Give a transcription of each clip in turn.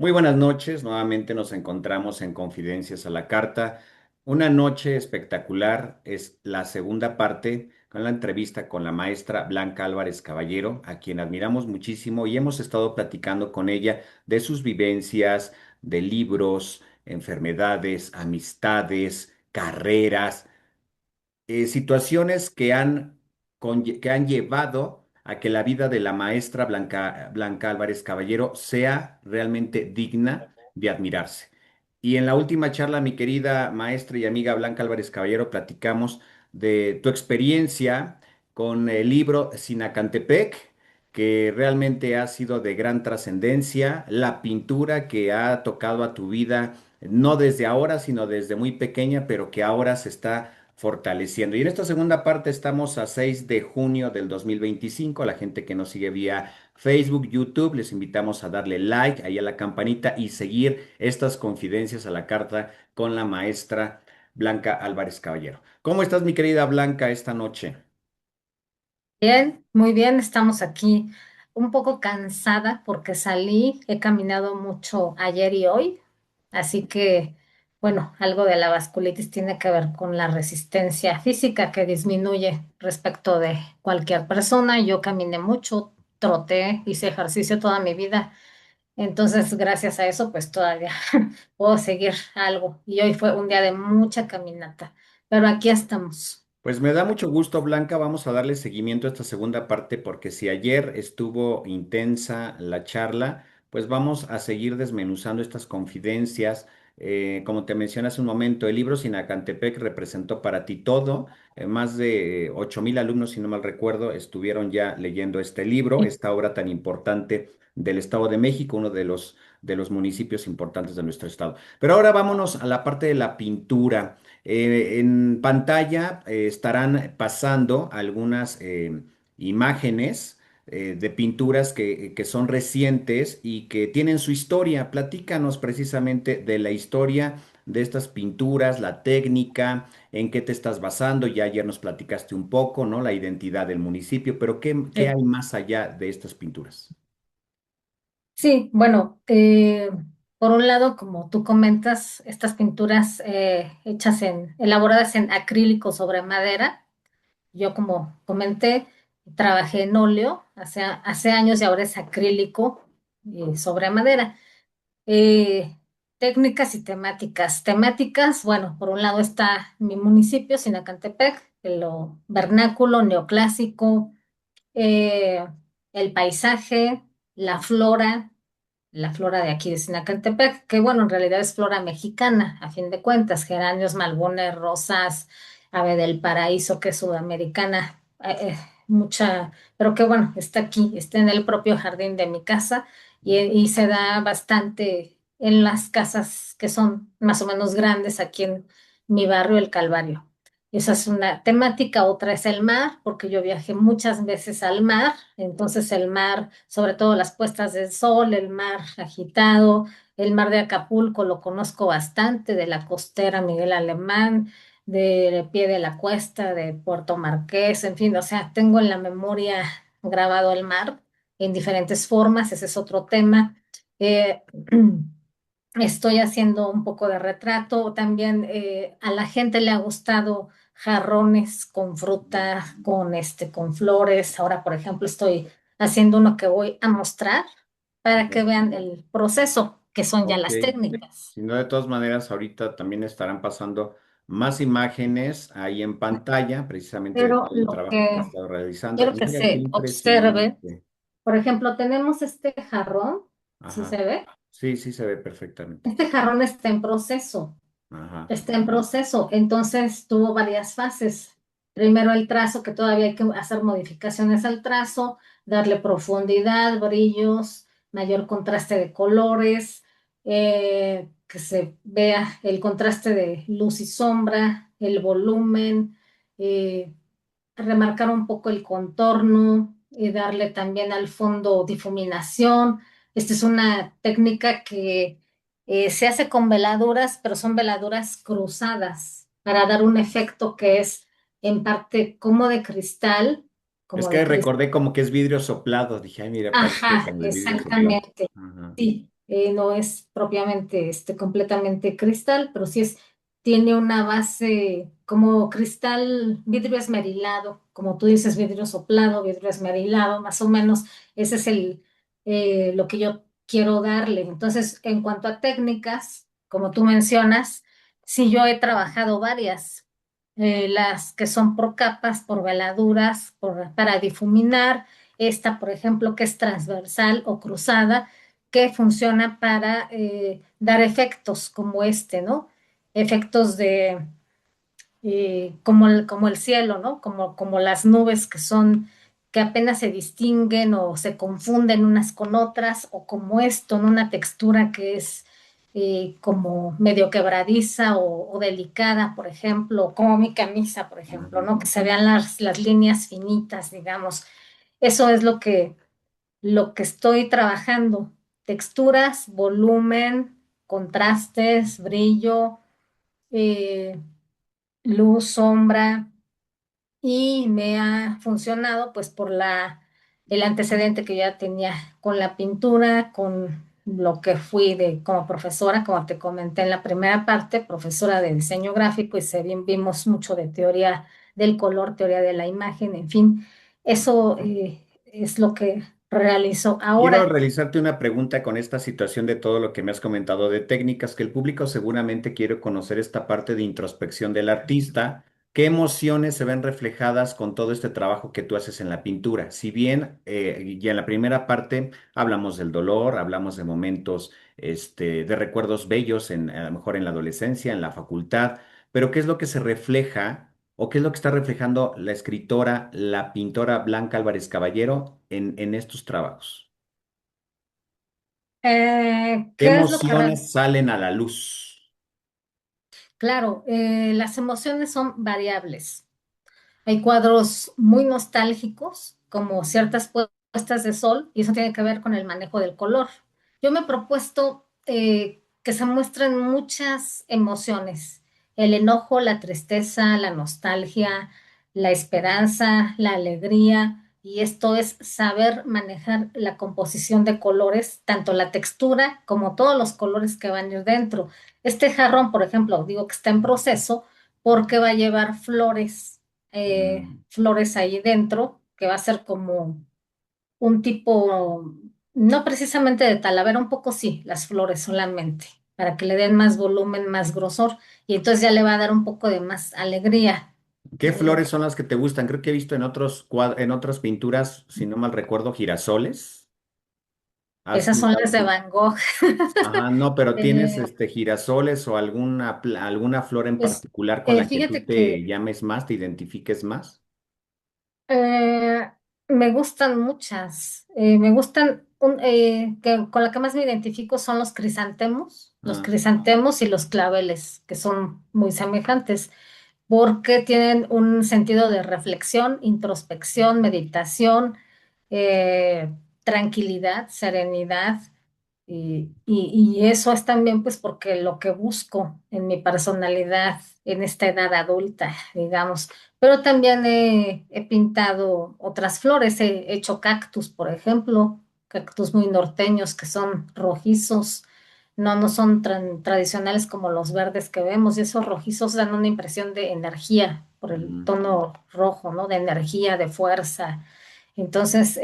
Muy buenas noches, nuevamente nos encontramos en Confidencias a la Carta. Una noche espectacular, es la segunda parte con la entrevista con la maestra Blanca Álvarez Caballero, a quien admiramos muchísimo y hemos estado platicando con ella de sus vivencias, de libros, enfermedades, amistades, carreras, situaciones que han llevado a que la vida de la maestra Blanca Álvarez Caballero sea realmente digna de admirarse. Y en la última charla, mi querida maestra y amiga Blanca Álvarez Caballero, platicamos de tu experiencia con el libro Sinacantepec, que realmente ha sido de gran trascendencia, la pintura que ha tocado a tu vida, no desde ahora, sino desde muy pequeña, pero que ahora se está fortaleciendo. Y en esta segunda parte estamos a 6 de junio del 2025. A la gente que nos sigue vía Facebook, YouTube, les invitamos a darle like ahí a la campanita y seguir estas confidencias a la carta con la maestra Blanca Álvarez Caballero. ¿Cómo estás, mi querida Blanca, esta noche? Bien, muy bien, estamos aquí un poco cansada porque salí, he caminado mucho ayer y hoy, así que, bueno, algo de la vasculitis tiene que ver con la resistencia física que disminuye respecto de cualquier persona. Yo caminé mucho, troté, hice ejercicio toda mi vida, entonces gracias a eso pues todavía puedo seguir algo y hoy fue un día de mucha caminata, pero aquí estamos. Pues me da mucho gusto, Blanca. Vamos a darle seguimiento a esta segunda parte porque si ayer estuvo intensa la charla, pues vamos a seguir desmenuzando estas confidencias. Como te mencioné hace un momento, el libro Sinacantepec representó para ti todo. Más de 8,000 alumnos, si no mal recuerdo, estuvieron ya leyendo este libro, esta obra tan importante del Estado de México, uno de los municipios importantes de nuestro estado. Pero ahora vámonos a la parte de la pintura. En pantalla estarán pasando algunas imágenes de pinturas que son recientes y que tienen su historia. Platícanos precisamente de la historia de estas pinturas, la técnica, en qué te estás basando. Ya ayer nos platicaste un poco, ¿no? La identidad del municipio, pero ¿qué hay más allá de estas pinturas? Sí, bueno, por un lado, como tú comentas, estas pinturas elaboradas en acrílico sobre madera, yo como comenté, trabajé en óleo hace años y ahora es acrílico sobre madera. Eh, Técnicas y temáticas. Temáticas, bueno, por un lado está mi municipio, Sinacantepec, lo vernáculo, neoclásico, eh, el paisaje, la flora la flora de aquí de Sinacantepec, que bueno, en realidad es flora mexicana, a fin de cuentas, geranios, malbones, rosas, ave del paraíso, que es sudamericana, pero que bueno, está aquí, está en el propio jardín de mi casa y se da bastante en las casas que son más o menos grandes aquí en mi barrio, El Calvario. Esa es una temática, otra es el mar, porque yo viajé muchas veces al mar, entonces el mar, sobre todo las puestas del sol, el mar agitado, el mar de Acapulco lo conozco bastante, de la costera Miguel Alemán, de Pie de la Cuesta, de Puerto Marqués, en fin, o sea, tengo en la memoria grabado el mar en diferentes formas, ese es otro tema. Eh, Estoy haciendo un poco de retrato. También a la gente le ha gustado jarrones con fruta, con flores. Ahora, por ejemplo, estoy haciendo uno que voy a mostrar para que vean el proceso, que son ya Ok. las técnicas. Si no, de todas maneras, ahorita también estarán pasando más imágenes ahí en pantalla, precisamente de Pero todo el lo trabajo que has que estado realizando. quiero Y que mira qué se observe, impresionante. por ejemplo, tenemos este jarrón, ¿sí Ajá. se ve? Sí, sí se ve perfectamente. Este jarrón está en proceso. Ajá. Está en proceso, entonces tuvo varias fases. Primero el trazo, que todavía hay que hacer modificaciones al trazo, darle profundidad, brillos, mayor contraste de colores, que se vea el contraste de luz y sombra, el volumen, eh, remarcar un poco el contorno, darle también al fondo difuminación. Esta es una técnica que se hace con veladuras, pero son veladuras cruzadas para dar un efecto que es en parte Es como de que cristal. recordé como que es vidrio soplado. Dije, ay, mira, parece Ajá, como el vidrio soplado. exactamente. Ajá. Sí. no es propiamente completamente cristal, pero sí tiene una base como cristal, vidrio esmerilado, como tú dices, vidrio soplado, vidrio esmerilado, más o menos, ese es lo que yo quiero darle. Entonces, en cuanto a técnicas, como tú mencionas, sí yo he trabajado varias, las que son por capas, por veladuras, para difuminar, esta, por ejemplo, que es transversal o cruzada, que funciona para dar efectos como ¿no? Efectos como el cielo, ¿no? Como las nubes que apenas se distinguen o se confunden unas con otras, o como esto, en una textura que es como medio quebradiza o delicada, por ejemplo, como mi camisa, por ejemplo, Ujú. ¿no? Que se vean las líneas finitas, digamos. Eso es lo que estoy trabajando. Texturas, volumen, contrastes, brillo, eh, luz, sombra, y me ha funcionado pues por el antecedente que ya tenía con la pintura, con lo que fui como profesora, como te comenté en la primera parte, profesora de diseño gráfico, y se bien vimos mucho de teoría del color, teoría de la imagen, en fin, eso es lo que realizo Quiero ahora. realizarte una pregunta con esta situación de todo lo que me has comentado de técnicas, que el público seguramente quiere conocer esta parte de introspección del artista. ¿Qué emociones se ven reflejadas con todo este trabajo que tú haces en la pintura? Si bien ya en la primera parte hablamos del dolor, hablamos de momentos, de recuerdos bellos, a lo mejor en la adolescencia, en la facultad, pero ¿qué es lo que se refleja o qué es lo que está reflejando la escritora, la pintora Blanca Álvarez Caballero en estos trabajos? ¿Qué ¿Qué es lo que emociones salen a la luz? Claro, las emociones son variables. Hay cuadros muy nostálgicos, como ciertas puestas de sol, y eso tiene que ver con el manejo del color. Yo me he propuesto que se muestren muchas emociones: el enojo, la tristeza, la nostalgia, la esperanza, la alegría, y esto es saber manejar la composición de colores, tanto la textura como todos los colores que van a ir dentro. Este jarrón, por ejemplo, digo que está en proceso porque va a llevar Mm. flores ahí dentro, que va a ser como un tipo, no precisamente de talavera, un poco sí, las flores solamente, para que le den más volumen, más grosor, y entonces ya le va a dar un poco de más alegría. ¿Qué flores son las que te gustan? Creo que he visto en en otras pinturas, si no mal recuerdo, girasoles. ¿Has Esas son pintado? las de Van Gogh. Ajá, no, pero tienes Eh, girasoles o alguna flor en pues particular con la que tú fíjate te que llames más, te identifiques más. Eh, me gustan muchas. Me gustan, con la que más me identifico son los Ah, crisantemos y los claveles, que son muy semejantes, porque tienen un sentido de reflexión, introspección, meditación, tranquilidad, serenidad. Y eso es también pues porque lo que busco en mi personalidad en esta edad adulta, digamos. Pero también he pintado otras flores, he hecho cactus, por ejemplo, cactus muy norteños que son rojizos, no son tradicionales como los verdes que vemos, y esos rojizos dan una impresión de energía por el mm. tono rojo, ¿no? De energía, de fuerza. Entonces,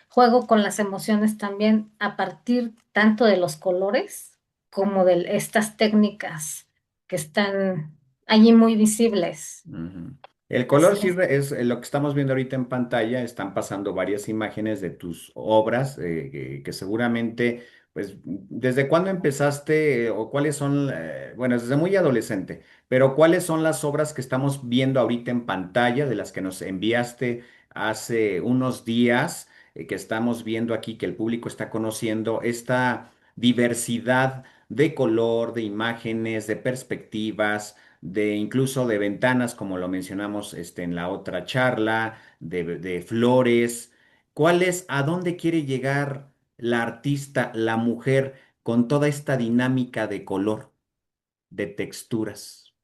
juego con las emociones también a partir tanto de los colores como de estas técnicas que están allí muy visibles. Ujú. El color Así sí es. es lo que estamos viendo ahorita en pantalla. Están pasando varias imágenes de tus obras que seguramente, pues, ¿desde cuándo empezaste o cuáles son, bueno, desde muy adolescente, pero cuáles son las obras que estamos viendo ahorita en pantalla de las que nos enviaste hace unos días, que estamos viendo aquí, que el público está conociendo esta diversidad de color, de imágenes, de perspectivas, de incluso de ventanas, como lo mencionamos en la otra charla, de flores. ¿Cuál es, a dónde quiere llegar la artista, la mujer, con toda esta dinámica de color, de texturas?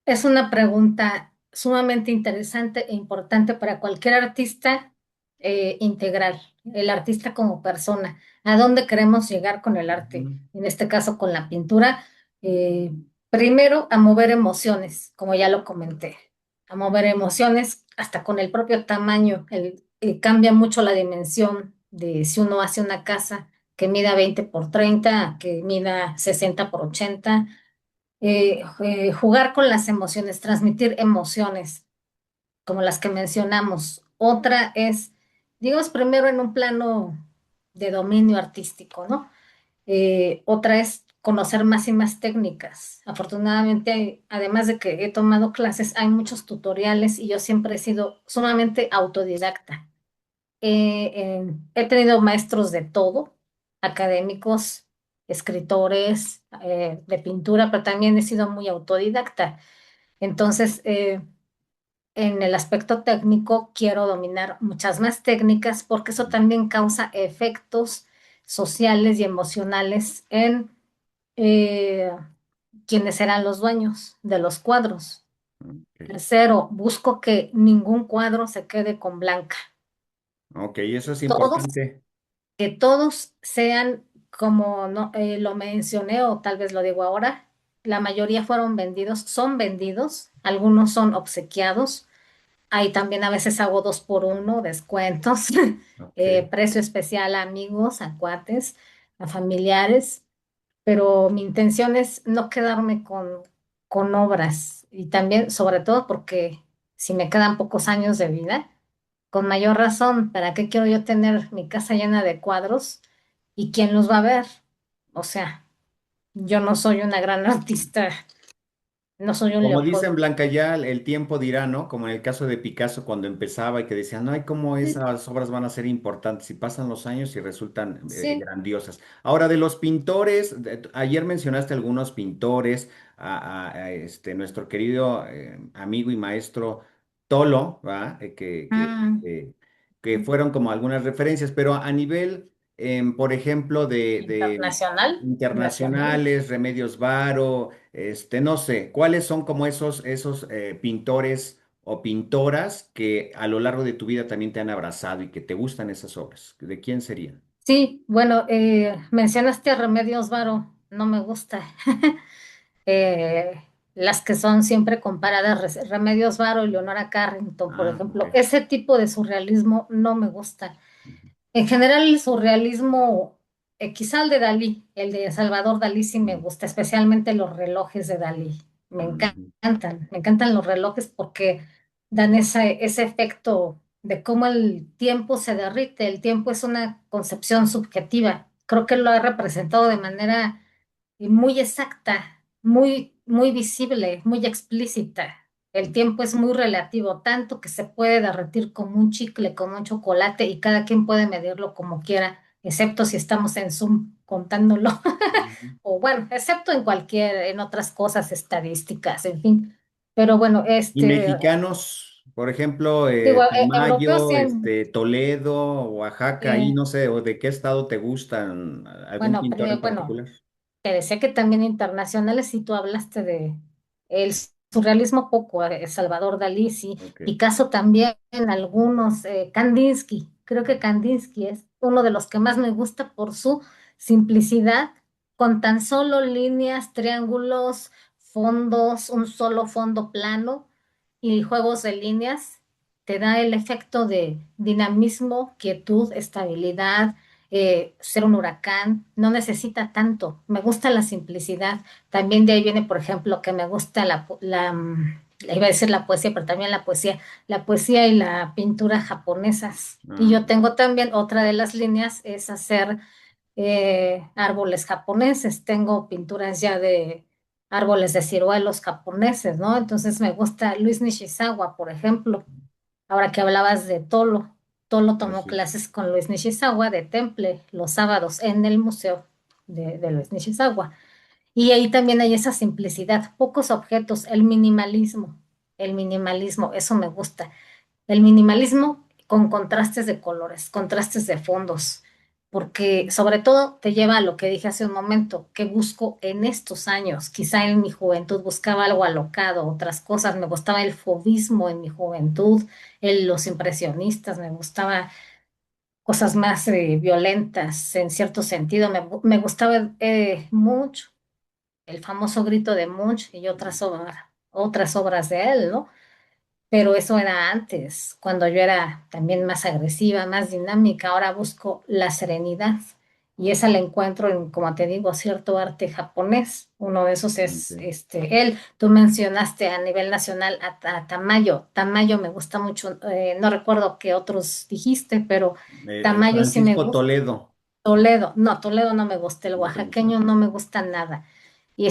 Es una pregunta sumamente interesante e importante para cualquier artista integral, el artista como persona. a dónde queremos llegar con el arte, Ujú. en este caso con la pintura. Eh, Primero, a mover emociones, como ya lo comenté, a mover emociones hasta con el propio tamaño. Cambia mucho la dimensión de si uno hace una casa que mida 20 por 30, a que mida 60 por 80. Jugar con las emociones, transmitir emociones como las que mencionamos. Otra es, digamos, primero en un plano de dominio artístico, ¿no? Otra es conocer más y más técnicas. Afortunadamente, además de que he tomado clases, hay muchos tutoriales y yo siempre he sido sumamente autodidacta. He tenido maestros de todo, académicos, escritores, de pintura, pero también he sido muy autodidacta. Entonces, en el aspecto técnico, quiero dominar muchas más técnicas porque eso también causa efectos sociales y emocionales en eh, quienes serán los dueños de los cuadros. Ok. Tercero, busco que ningún cuadro se quede con blanca. Ok, eso es Todos, importante. que todos sean como no, lo mencioné o tal vez lo digo ahora, la mayoría fueron vendidos, son vendidos, algunos son obsequiados. Ahí también a veces hago dos por uno, descuentos, Ok. precio especial a amigos, a cuates, a familiares, pero mi intención es no quedarme con obras y también, sobre todo, porque si me quedan pocos años de vida, con mayor razón, ¿para qué quiero yo tener mi casa llena de cuadros y quién los va a ver? O sea, yo no soy una gran artista, no soy un Como dicen Leopoldo. Blanca, ya el tiempo dirá, ¿no? Como en el caso de Picasso cuando empezaba y que decían, ay, cómo esas obras van a ser importantes y pasan los años y resultan Sí. grandiosas. Ahora, de los pintores, ayer mencionaste algunos pintores, nuestro querido amigo y maestro Tolo, ¿va? Mm, Que fueron como algunas referencias, pero a nivel, por ejemplo, de internacional, nacional. internacionales, Remedios Varo, no sé, ¿cuáles son como esos pintores o pintoras que a lo largo de tu vida también te han abrazado y que te gustan esas obras? ¿De quién serían? Sí, bueno, mencionaste a Remedios Varo, no me gusta. Las que son siempre comparadas, Remedios Varo y Leonora Carrington, por Ah, ok. ejemplo, ese tipo de surrealismo no me gusta. Ujú, En general, el surrealismo, quizá el de Dalí, el de Salvador Dalí sí me ujú, gusta, especialmente los relojes de Dalí. ujú, Me encantan los relojes porque dan ese efecto de cómo el tiempo se derrite. El tiempo es una concepción subjetiva. Creo que lo ha representado de manera muy exacta, muy visible, muy explícita. El tiempo es muy relativo, tanto que se puede derretir como un chicle, como un chocolate, y cada quien puede medirlo como quiera, excepto si estamos en Zoom contándolo, ujú. o bueno, excepto en otras cosas estadísticas, en fin. Pero bueno, Y mexicanos, por ejemplo, digo, europeos Tamayo, tienen, Toledo, Oaxaca, ahí eh, no sé, o de qué estado te gustan, algún bueno, pintor en bueno, particular. te decía que también internacionales, si tú hablaste de el surrealismo poco, Salvador Dalí, sí, Ok. Picasso también, algunos, Kandinsky, creo que Kandinsky es uno de los que más me gusta por su simplicidad, con tan solo líneas, triángulos, fondos, un solo fondo plano y juegos de líneas, te da el efecto de dinamismo, quietud, estabilidad, ser un huracán, no necesita tanto. Me gusta la simplicidad. También de ahí viene, por ejemplo, que me gusta iba a decir la poesía, pero también la poesía y la pintura japonesas. Y Ah, yo tengo también otra de las líneas es hacer árboles japoneses. Tengo pinturas ya de árboles de ciruelos japoneses, ¿no? Entonces me gusta Luis Nishizawa, por ejemplo. Ahora que hablabas de Tolo, Tolo tomó así es. clases con Luis Nishizawa de Temple los sábados en el museo de Luis Nishizawa. Y ahí también hay esa simplicidad, pocos objetos, el minimalismo, eso me gusta. El minimalismo con contrastes de colores, contrastes de fondos, porque sobre todo te lleva a lo que dije hace un momento, que busco en estos años. Quizá en mi juventud buscaba algo alocado, otras cosas, me gustaba el fauvismo en mi juventud, los impresionistas, me gustaba. cosas más violentas en cierto sentido. Me gustaba mucho el famoso grito de Munch y otras obras de él, ¿no? Pero eso era antes, cuando yo era también más agresiva, más dinámica. Ahora busco la serenidad y esa la encuentro en, como te digo, cierto arte japonés. Uno de esos es Ok. él. Tú mencionaste a nivel nacional a Tamayo. Tamayo me gusta mucho. No recuerdo qué otros dijiste, pero Tamayo sí me Francisco gusta. Toledo, Toledo, no, Toledo no me gusta, el ¿no te gusta? oaxaqueño no me gusta nada. Y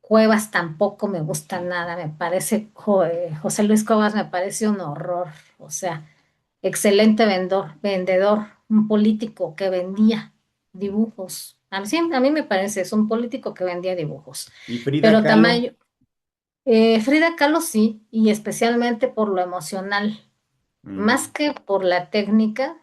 Cuevas tampoco me gusta nada, me parece, José Luis Cuevas me parece un horror, o sea, excelente vendedor, un político que vendía dibujos. A mí me parece, es un político que vendía dibujos. ¿Y Frida Pero Kahlo? Tamayo, Frida Kahlo sí, y especialmente por lo emocional más Mm, que por la técnica,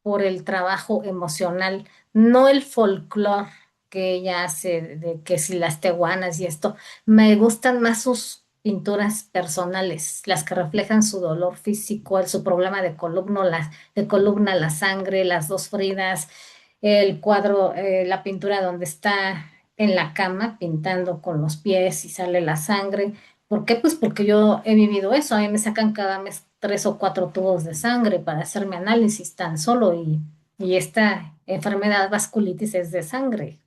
por el trabajo emocional, no el folclore que ella hace, de que si las teguanas y esto, me gustan más sus pinturas personales, las que reflejan su dolor físico, su problema de columna, la sangre, las dos Fridas, el cuadro, la pintura donde está en la cama pintando con los pies y sale la sangre. ¿Por qué? Pues porque yo he vivido eso. A mí me sacan cada mes 3 o 4 tubos de sangre para hacerme análisis tan solo y esta enfermedad vasculitis es de sangre.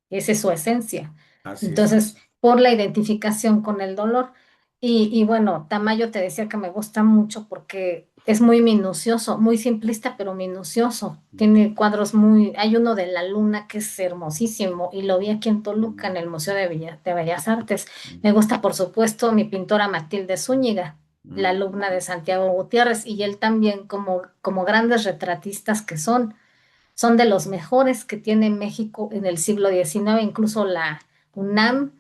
Esa es su esencia. así es. Entonces, por la identificación con el dolor. Y bueno, Tamayo te decía que me gusta mucho porque es muy minucioso, muy simplista, pero minucioso. Tiene cuadros hay uno de la luna que es hermosísimo y lo vi aquí en Toluca, en el Museo de Bellas Artes. Me gusta, por supuesto, mi pintora Matilde Zúñiga, la alumna de Santiago Gutiérrez, y él también como grandes retratistas que son de los mejores que tiene México en el siglo XIX, incluso la UNAM,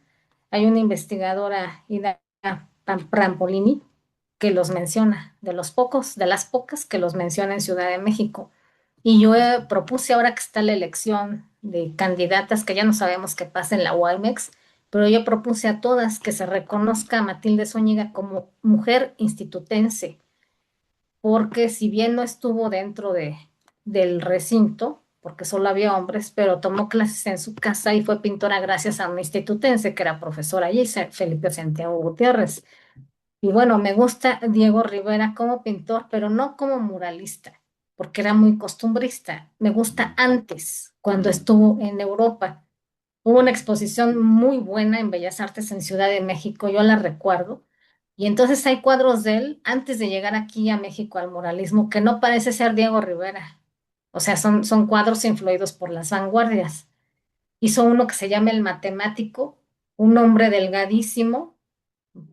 hay una investigadora, Ida Prampolini, que los menciona, de las pocas que los menciona en Ciudad de México. Y yo propuse ahora que está la elección de candidatas, que ya no sabemos qué pasa en la UAMEX, pero yo propuse a todas que se reconozca a Matilde Zúñiga como mujer institutense, porque si bien no estuvo dentro del recinto, porque solo había hombres, pero tomó clases en su casa y fue pintora gracias a un institutense que era profesor allí, Felipe Santiago Gutiérrez. Y bueno, me gusta Diego Rivera como pintor, pero no como muralista, porque era muy costumbrista. Me gusta antes, cuando estuvo en Europa. Hubo una exposición muy buena en Bellas Artes en Ciudad de México, yo la recuerdo. Y entonces hay cuadros de él antes de llegar aquí a México al muralismo que no parece ser Diego Rivera. O sea, son cuadros influidos por las vanguardias. Hizo uno que se llama El Matemático, un hombre delgadísimo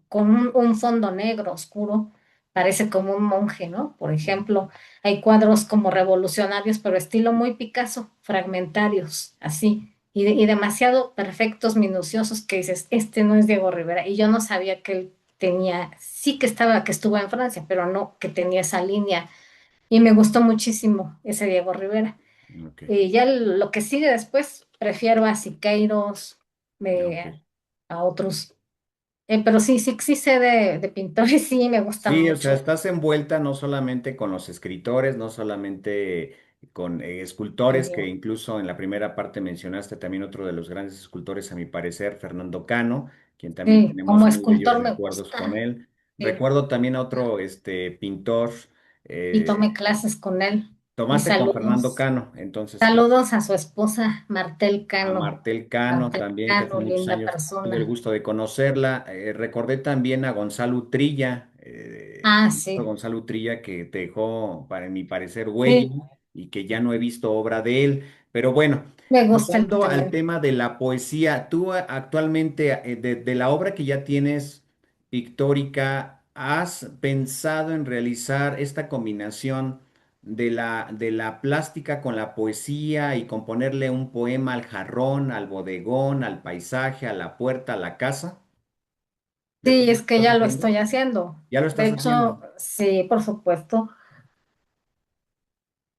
con un fondo negro oscuro, parece como un monje, ¿no? Por ejemplo, hay cuadros como revolucionarios, pero estilo muy Picasso, fragmentarios, así, y demasiado perfectos, minuciosos, que dices, este no es Diego Rivera, y yo no sabía que él tenía, sí que estuvo en Francia, pero no que tenía esa línea, y me gustó muchísimo ese Diego Rivera. Ok, Y ya lo que sigue después, prefiero a Siqueiros, ok. a otros pero sí, sí, sí sé de pintores, sí, me gustan Sí, o sea, mucho. estás envuelta no solamente con los escritores, no solamente con escultores, que También. incluso en la primera parte mencionaste también otro de los grandes escultores, a mi parecer, Fernando Cano, quien también Sí, tenemos como muy bellos escultor me recuerdos con gusta. él. Sí. Recuerdo también a otro pintor, Y eh, tomé clases con él. Y tomaste con Fernando saludos. Cano, entonces Saludos a su esposa, Martel a Cano. Martel Cano Martel también, que hace Cano, muchos linda años tuve el persona. gusto de conocerla. Recordé también a Gonzalo Trilla, Ah, a sí. Gonzalo Trilla que dejó, para mi parecer, huella Sí, y que ya no he visto obra de él. Pero bueno, me gusta él pasando al también. tema de la poesía, tú actualmente, de la obra que ya tienes pictórica, ¿has pensado en realizar esta combinación de la plástica con la poesía y componerle un poema al jarrón, al bodegón, al paisaje, a la puerta, a la casa? ¿De Sí, todo es lo que que estás ya lo haciendo? estoy haciendo. ¿Ya lo De estás haciendo? hecho, sí, por supuesto,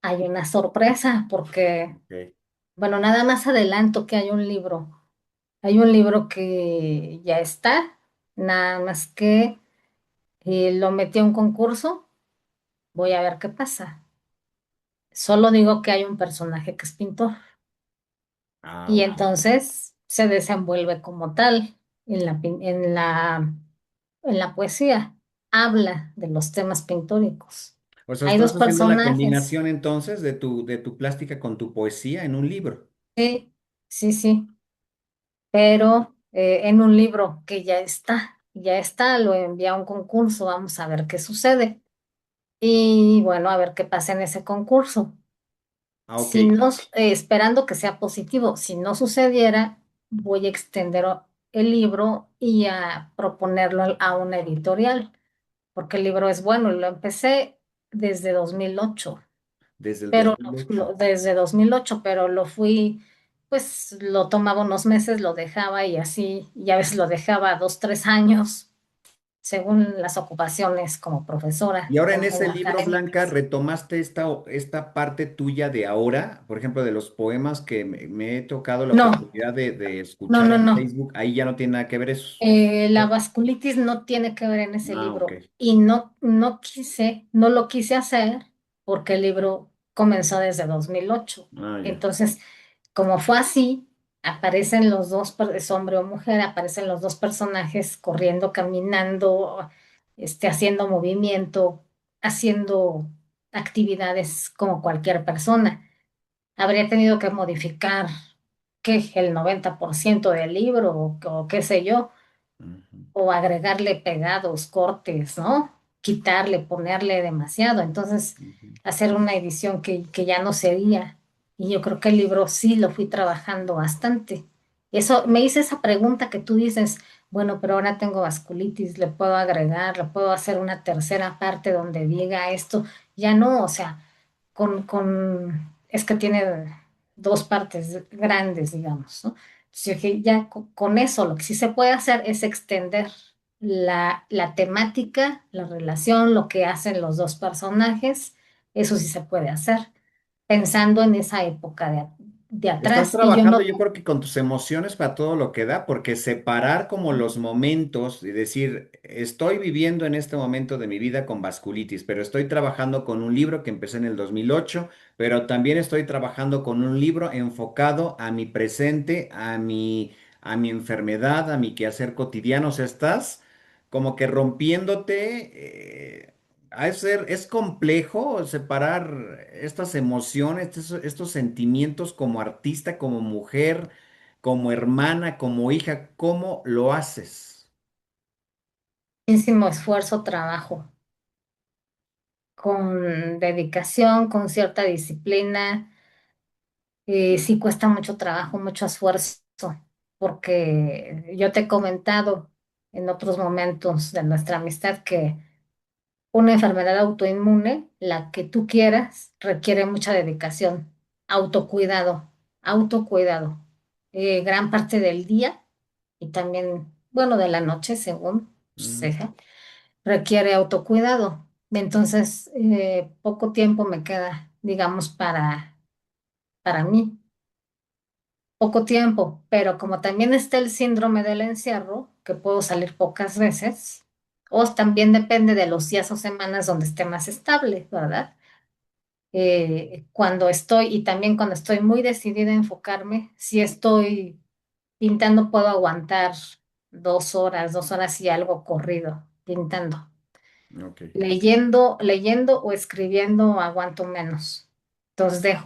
hay una sorpresa porque, Ok. bueno, nada más adelanto que hay un libro. Hay un libro que ya está, nada más que lo metí a un concurso. Voy a ver qué pasa. Solo digo que hay un personaje que es pintor Ah, y ok. entonces se desenvuelve como tal en la poesía. Habla de los temas pintóricos. O sea, Hay dos estás haciendo la personajes. combinación entonces de tu plástica con tu poesía en un libro. Sí, sí, sí, pero en un libro que ya está, lo envía a un concurso, vamos a ver qué sucede. Y bueno, a ver qué pasa en ese concurso. Ah, ok. Si no, esperando que sea positivo, si no sucediera, voy a extender el libro y a proponerlo a una editorial, porque el libro es bueno y lo empecé desde 2008, Desde el pero 2008. desde 2008, pero lo fui, pues lo tomaba unos meses, lo dejaba y así, y a veces lo dejaba 2, 3 años, según las ocupaciones como Y profesora ahora en ese en libro, Blanca, académicas. retomaste esta parte tuya de ahora, por ejemplo, de los poemas que me he tocado la No, oportunidad de no, escuchar no, en no. Facebook, ahí ya no tiene nada que ver eso. La vasculitis no tiene que ver en ese Ah, ok. libro y no lo quise hacer porque el libro comenzó desde 2008. Ah, ya. Entonces, como fue así, aparecen los dos, es hombre o mujer, aparecen los dos personajes corriendo, caminando, haciendo movimiento, haciendo actividades como cualquier persona. Habría tenido que modificar, ¿qué? El 90% del libro o qué sé yo, Ujú, o agregarle pegados, cortes, ¿no? Quitarle, ponerle demasiado. Entonces, ujú. hacer una edición que ya no sería. Y yo creo que el libro sí lo fui trabajando bastante. Eso, me hice esa pregunta que tú dices, bueno, pero ahora tengo vasculitis, le puedo agregar, le puedo hacer una tercera parte donde diga esto. Ya no, o sea, es que tiene dos partes grandes, digamos, ¿no? Entonces, yo dije, ya con eso lo que sí se puede hacer es extender la temática, la relación, lo que hacen los dos personajes, eso sí se puede hacer, pensando en esa época de Estás atrás. Y yo trabajando, no, yo creo que con tus emociones para todo lo que da, porque separar como los momentos y decir, estoy viviendo en este momento de mi vida con vasculitis, pero estoy trabajando con un libro que empecé en el 2008, pero también estoy trabajando con un libro enfocado a mi presente, a mi enfermedad, a mi quehacer cotidiano. O sea, estás como que rompiéndote. Es complejo separar estas emociones, estos sentimientos como artista, como mujer, como hermana, como hija. ¿Cómo lo haces? muchísimo esfuerzo, trabajo, con dedicación, con cierta disciplina. Sí cuesta mucho trabajo, mucho esfuerzo, porque yo te he comentado en otros momentos de nuestra amistad que una enfermedad autoinmune, la que tú quieras, requiere mucha dedicación, autocuidado, autocuidado. Gran parte del día y también, bueno, de la noche, según Mm, sea, requiere autocuidado. Entonces, poco tiempo me queda, digamos, para mí, poco tiempo, pero como también está el síndrome del encierro, que puedo salir pocas veces, o también depende de los días o semanas donde esté más estable, ¿verdad? Cuando estoy, y también cuando estoy muy decidida a enfocarme, si estoy pintando puedo aguantar 2 horas y algo corrido, pintando. ok. Leyendo o escribiendo aguanto menos. Entonces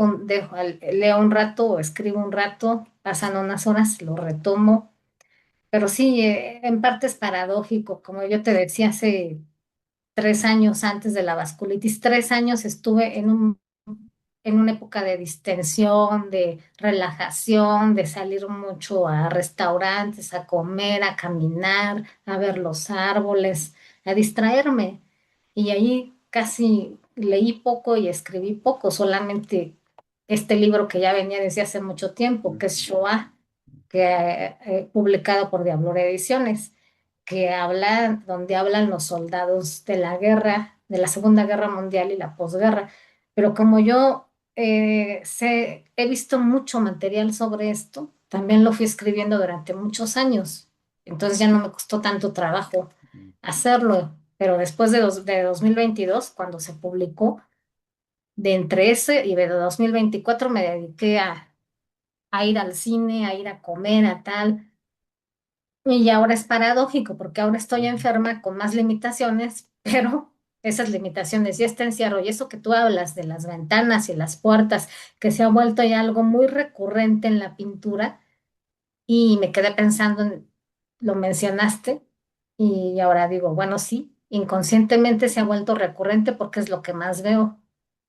leo un rato o escribo un rato, pasan unas horas, lo retomo. Pero sí, en parte es paradójico, como yo te decía hace 3 años antes de la vasculitis, 3 años estuve en una época de distensión, de relajación, de salir mucho a restaurantes, a comer, a caminar, a ver los árboles, a distraerme. Y ahí casi leí poco y escribí poco, solamente este libro que ya venía desde hace mucho tiempo, que es Ujú, Shoah, que publicado por Diablura Ediciones, donde hablan los soldados de la guerra, de la Segunda Guerra Mundial y la posguerra. Pero como yo he visto mucho material sobre esto, también lo fui escribiendo durante muchos años. Entonces ya no me costó tanto trabajo ujú. hacerlo. Pero después de 2022, cuando se publicó, De entre ese y de 2024 me dediqué a ir al cine, a ir a comer, a tal. Y ahora es paradójico porque ahora estoy Ujú. enferma con más limitaciones, pero esas limitaciones y este encierro y eso que tú hablas de las ventanas y las puertas, que se ha vuelto ya algo muy recurrente en la pintura y me quedé pensando lo mencionaste y ahora digo, bueno, sí, inconscientemente se ha vuelto recurrente porque es lo que más veo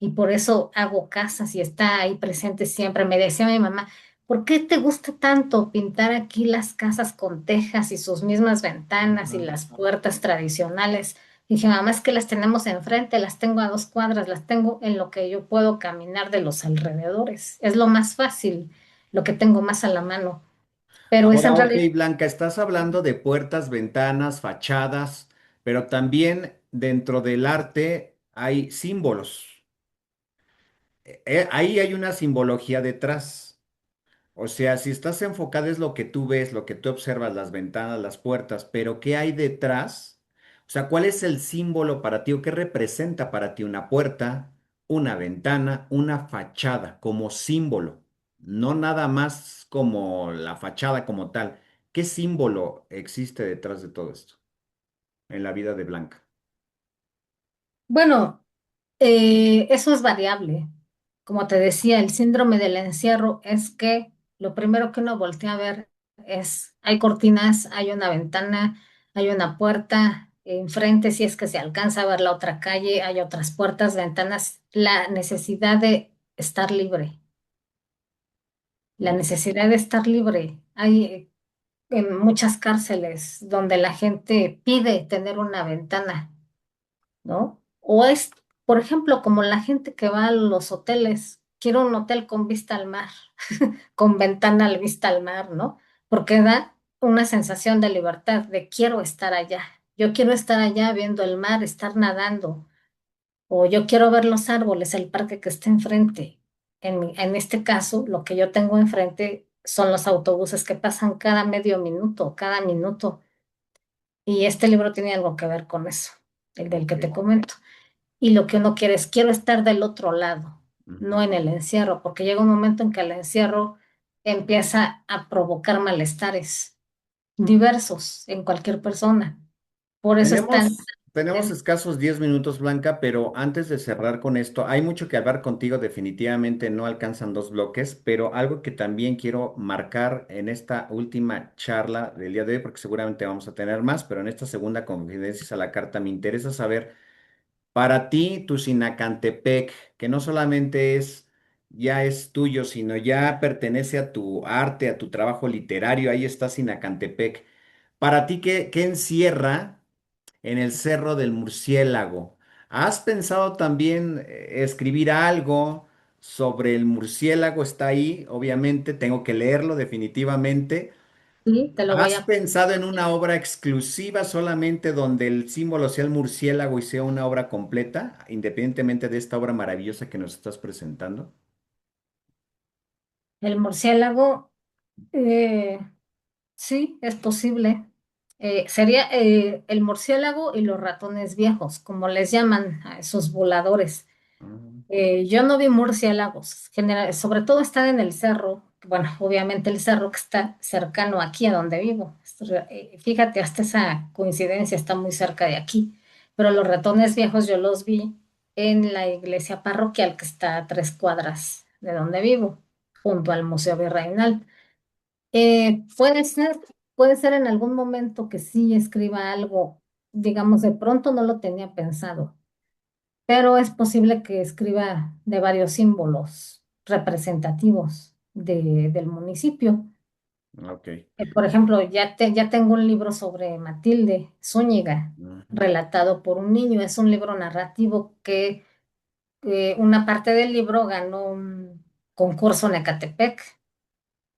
y por eso hago casas y está ahí presente siempre. Me decía mi mamá, ¿por qué te gusta tanto pintar aquí las casas con tejas y sus mismas ventanas y Ajá. las puertas tradicionales? Dije, mamá, es que las tenemos enfrente, las tengo a 2 cuadras, las tengo en lo que yo puedo caminar de los alrededores. Es lo más fácil, lo que tengo más a la mano, pero es Ahora, en ok, realidad, Blanca, estás hablando de puertas, ventanas, fachadas, pero también dentro del arte hay símbolos. Ahí hay una simbología detrás. O sea, si estás enfocada es lo que tú ves, lo que tú observas, las ventanas, las puertas, pero ¿qué hay detrás? O sea, ¿cuál es el símbolo para ti o qué representa para ti una puerta, una ventana, una fachada como símbolo? No nada más como la fachada como tal. ¿Qué símbolo existe detrás de todo esto en la vida de Blanca? bueno, eso es variable. Como te decía, el síndrome del encierro es que lo primero que uno voltea a ver es, hay cortinas, hay una ventana, hay una puerta enfrente, si es que se alcanza a ver la otra calle, hay otras puertas, ventanas, la necesidad de estar libre, la Mm. necesidad de estar libre. Hay en muchas cárceles donde la gente pide tener una ventana, ¿no? O es, por ejemplo, como la gente que va a los hoteles, quiero un hotel con vista al mar, con ventana al vista al mar, ¿no? Porque da una sensación de libertad, de quiero estar allá. Yo quiero estar allá viendo el mar, estar nadando, o yo quiero ver los árboles, el parque que está enfrente. En este caso, lo que yo tengo enfrente son los autobuses que pasan cada medio minuto, cada minuto. Y este libro tiene algo que ver con eso, el del que Ok. te comento. Y lo que uno quiere es, quiero estar del otro lado, no Ujú. en el encierro, porque llega un momento en que el encierro empieza a provocar malestares diversos en cualquier persona. Por eso es tan... Tenemos escasos 10 minutos, Blanca, pero antes de cerrar con esto, hay mucho que hablar contigo, definitivamente no alcanzan 2 bloques, pero algo que también quiero marcar en esta última charla del día de hoy, porque seguramente vamos a tener más, pero en esta segunda Confidencias a la Carta me interesa saber, para ti, tu Sinacantepec, que no solamente ya es tuyo, sino ya pertenece a tu arte, a tu trabajo literario, ahí está Sinacantepec. Para ti, ¿qué encierra en el Cerro del Murciélago? ¿Has pensado también escribir algo sobre el murciélago? Está ahí, obviamente, tengo que leerlo definitivamente. Sí, te lo voy ¿Has a... pensado en una obra exclusiva solamente donde el símbolo sea el murciélago y sea una obra completa, independientemente de esta obra maravillosa que nos estás presentando? El murciélago, eh, sí, es posible. Sería el murciélago y los ratones viejos, como les llaman a esos voladores. Mm. Yo no vi murciélagos, sobre todo están en el cerro, bueno, obviamente el cerro que está cercano aquí a donde vivo. Fíjate, hasta esa coincidencia está muy cerca de aquí, pero los ratones viejos yo los vi en la iglesia parroquial que está a 3 cuadras de donde vivo, junto al Museo Virreinal. Puede ser en algún momento que sí escriba algo, digamos, de pronto no lo tenía pensado, pero es posible que escriba de varios símbolos representativos del municipio. Ok. Por ejemplo, ya tengo un libro sobre Matilde Zúñiga, Ujú. relatado por un niño. Es un libro narrativo que una parte del libro ganó un concurso en Ecatepec.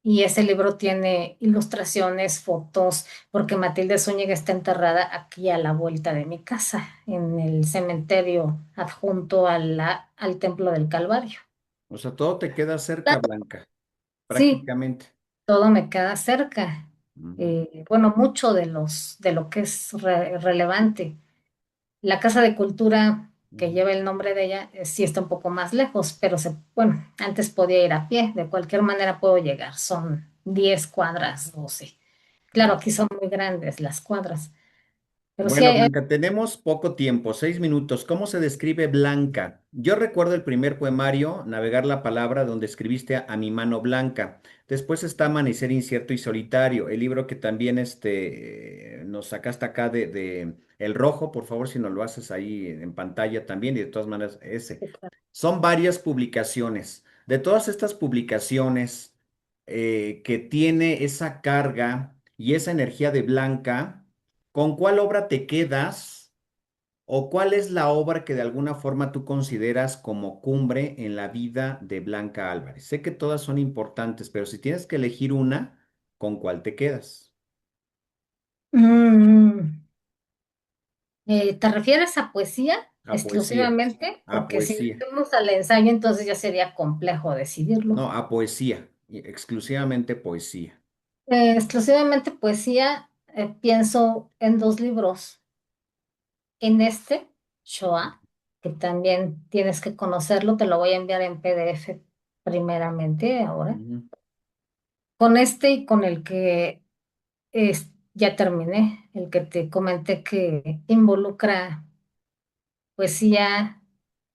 Y ese libro tiene ilustraciones, fotos, porque Matilde Zúñiga está enterrada aquí a la vuelta de mi casa, en el cementerio adjunto al Templo del Calvario. O sea, todo te queda cerca, Claro, Blanca, sí, prácticamente. todo me queda cerca. Ujú. Bueno, mucho de lo que es relevante. La Casa de Cultura. que Ujú. lleva el nombre de ella, sí está un poco más lejos, pero bueno, antes podía ir a pie, de cualquier manera puedo llegar, son 10 cuadras, 12. Claro, aquí son muy grandes las cuadras, pero sí Bueno, Blanca, tenemos poco tiempo, 6 minutos. ¿Cómo se describe Blanca? Yo recuerdo el primer poemario, Navegar la palabra, donde escribiste a mi mano blanca. Después está Amanecer incierto y solitario, el libro que también nos sacaste acá de El Rojo, por favor, si nos lo haces ahí en pantalla también, y de todas maneras ese. Son varias publicaciones. De todas estas publicaciones que tiene esa carga y esa energía de Blanca, ¿con cuál obra te quedas o cuál es la obra que de alguna forma tú consideras como cumbre en la vida de Blanca Álvarez? Sé que todas son importantes, pero si tienes que elegir una, ¿con cuál te quedas? Mm, ¿te refieres a poesía A poesía, exclusivamente? a Porque si poesía. vamos al ensayo, entonces ya sería complejo decidirlo. No, a poesía, y exclusivamente poesía. Exclusivamente poesía, pienso en dos libros. En este, Shoah, que también tienes que conocerlo, te lo voy a enviar en PDF primeramente ahora. Ujú. Con este y con el que ya terminé, el que te comenté que involucra poesía,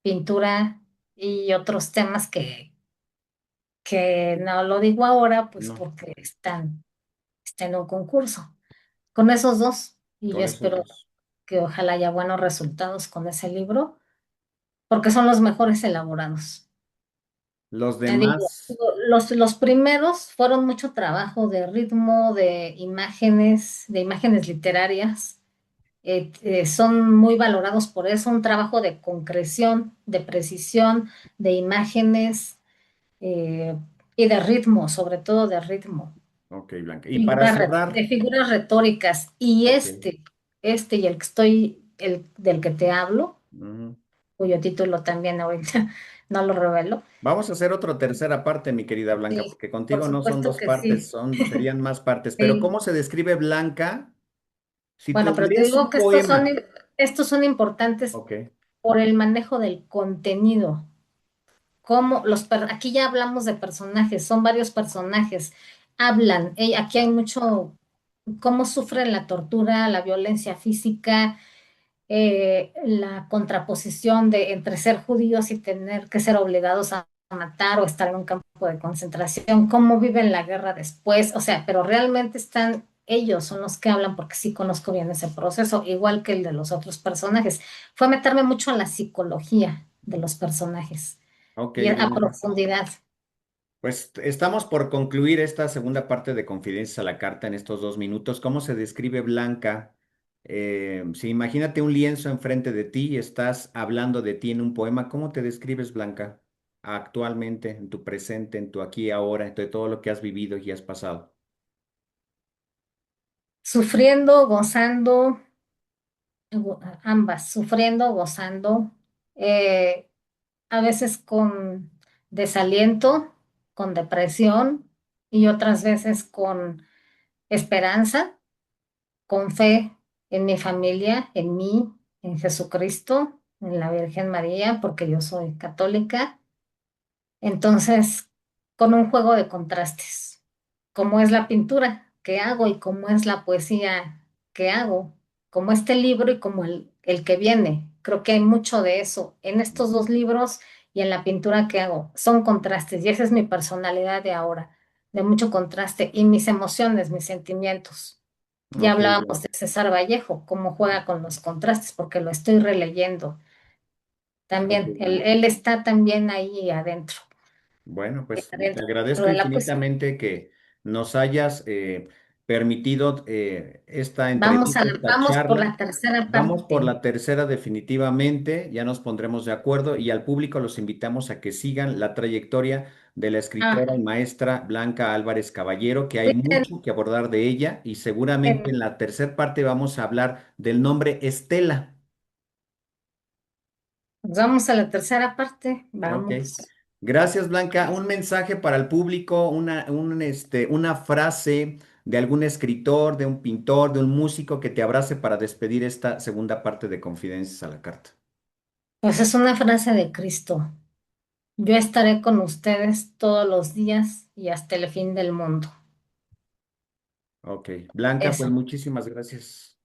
pintura y otros temas que no lo digo ahora, pues No, porque está en un concurso. Con esos dos, y yo con esos espero dos. que ojalá haya buenos resultados con ese libro, porque son los mejores elaborados. Los Te digo, demás, los primeros fueron mucho trabajo de ritmo, de imágenes literarias. Son muy valorados por eso, un trabajo de concreción, de precisión, de imágenes eh, y de ritmo, sobre todo de ritmo, ok, Blanca. Y para de cerrar, figuras retóricas. Y ok. este y el que el del que te hablo, Ujú. cuyo título también ahorita no lo revelo. Vamos a hacer otra tercera parte, mi querida Blanca, Sí, porque por contigo no son supuesto dos que partes, sí. serían más partes. Pero Sí. ¿cómo se describe Blanca? Si tú Bueno, pero te lees digo un que poema, estos son importantes ok, por el manejo del contenido. Aquí ya hablamos de personajes, son varios personajes. Hablan, aquí hay mucho cómo sufren la tortura, la violencia física, la contraposición de entre ser judíos y tener que ser obligados a matar o estar en un campo de concentración, cómo viven la guerra después, o sea, pero realmente ellos son los que hablan porque sí conozco bien ese proceso, igual que el de los otros personajes. Fue meterme mucho en la psicología de los personajes ok, y a Blanca. profundidad. Pues estamos por concluir esta segunda parte de Confidencias a la Carta en estos 2 minutos. ¿Cómo se describe Blanca? Si imagínate un lienzo enfrente de ti y estás hablando de ti en un poema, ¿cómo te describes, Blanca? Actualmente, en tu presente, en tu aquí y ahora, de todo lo que has vivido y has pasado. Sufriendo, gozando, ambas, sufriendo, gozando, eh, a veces con desaliento, con depresión y otras veces con esperanza, con fe en mi familia, en mí, en Jesucristo, en la Virgen María, porque yo soy católica. Entonces, con un juego de contrastes, como es la pintura que hago y cómo es la poesía que hago, como este libro y como el que viene. Creo que hay mucho de eso en estos dos libros y en la pintura que hago. Son contrastes y esa es mi personalidad de ahora, de mucho contraste y mis emociones, mis sentimientos. Ya Ok, hablábamos Blanca. de César Vallejo, cómo juega con los contrastes, porque lo estoy releyendo. Ok, También, Blanca. él está también ahí adentro, Bueno, pues te adentro agradezco de la poesía. infinitamente que nos hayas permitido esta entrevista, esta Vamos por charla. la tercera Vamos por parte. la tercera definitivamente, ya nos pondremos de acuerdo y al público los invitamos a que sigan la trayectoria de la Ah, escritora y maestra Blanca Álvarez Caballero, que hay cuídense. mucho que abordar de ella y seguramente en la tercera parte vamos a hablar del nombre Estela. Nos vamos a la tercera parte. Ok. Vamos. Gracias, Blanca. Un mensaje para el público, una frase de algún escritor, de un pintor, de un músico que te abrace para despedir esta segunda parte de Confidencias a la Carta. Pues es una frase de Cristo. Yo estaré con ustedes todos los días y hasta el fin del mundo. Ok, Blanca, pues Eso. muchísimas gracias.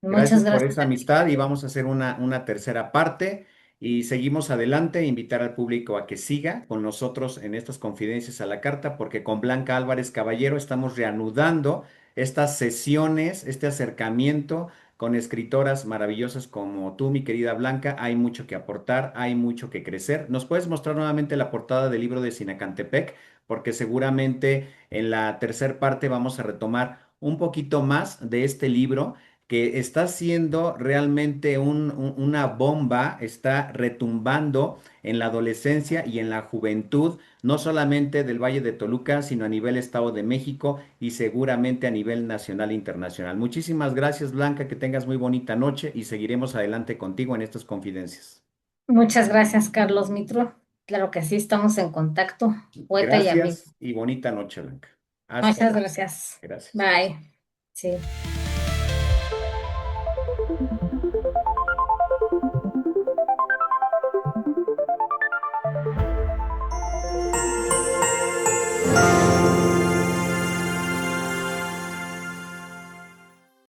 Muchas Gracias por gracias esa a ti. amistad y vamos a hacer una tercera parte y seguimos adelante, invitar al público a que siga con nosotros en estas confidencias a la carta, porque con Blanca Álvarez Caballero estamos reanudando estas sesiones, este acercamiento con escritoras maravillosas como tú, mi querida Blanca. Hay mucho que aportar, hay mucho que crecer. ¿Nos puedes mostrar nuevamente la portada del libro de Sinacantepec? Porque seguramente en la tercera parte vamos a retomar un poquito más de este libro que está siendo realmente una bomba, está retumbando en la adolescencia y en la juventud, no solamente del Valle de Toluca, sino a nivel Estado de México y seguramente a nivel nacional e internacional. Muchísimas gracias, Blanca, que tengas muy bonita noche y seguiremos adelante contigo en estas confidencias. Muchas gracias, Carlos Mitro. Claro que sí, estamos en contacto, poeta y amigo. Gracias y bonita noche, Blanca. Hasta Muchas luego. gracias. Gracias. Bye. Sí.